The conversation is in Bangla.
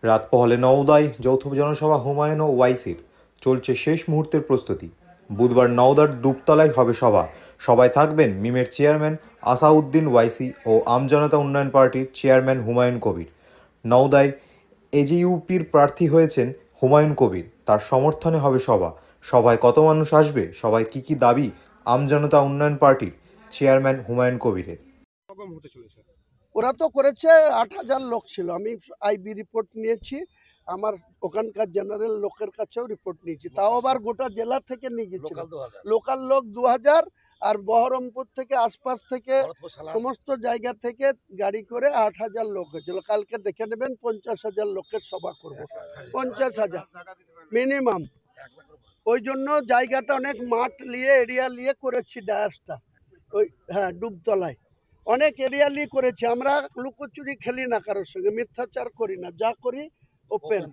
রাত পোহালে নওদায় যৌথ জনসভা হুমায়ুন ও ওয়াইসির চলছে শেষ মুহূর্তের প্রস্তুতি। বুধবার নওদার দুপতলায় হবে সভা। সভায় থাকবেন মিমের চেয়ারম্যান আসাউদ্দিন ওয়াইসি ও আমজনতা উন্নয়ন পার্টির চেয়ারম্যান হুমায়ুন কবির। নওদায় এজিইউপির প্রার্থী হয়েছেন হুমায়ুন কবির, তার সমর্থনে হবে সভা। সভায় কত মানুষ আসবে, সভায় কি দাবি আমজনতা উন্নয়ন পার্টির চেয়ারম্যান হুমায়ুন কবিরের। ওরা তো করেছে ৮,০০০ লোক ছিল। আমি আইবি রিপোর্ট নিয়েছি, আমার ওখানকার জেনারেল লোকের কাছেও রিপোর্ট নিয়েছি। তাও আবার গোটা জেলা থেকে নিয়ে গেছিল, লোকাল লোক ২,০০০, আর বহরমপুর থেকে আশপাশ থেকে সমস্ত জায়গা থেকে গাড়ি করে ৮,০০০ লোক হয়েছিল। কালকে দেখে নেবেন ৫০,০০০ লোকের সভা করব, ৫০,০০০ মিনিমাম। ওই জন্য জায়গাটা অনেক মাঠ নিয়ে এরিয়া নিয়ে করেছি ডায়াসটা। ওই হ্যাঁ, ডুবতলায় অনেক এরিয়ালি করেছি। আমরা লুকোচুরি খেলি না, কারোর সঙ্গে মিথ্যাচার করি না, যা করি ওপেন।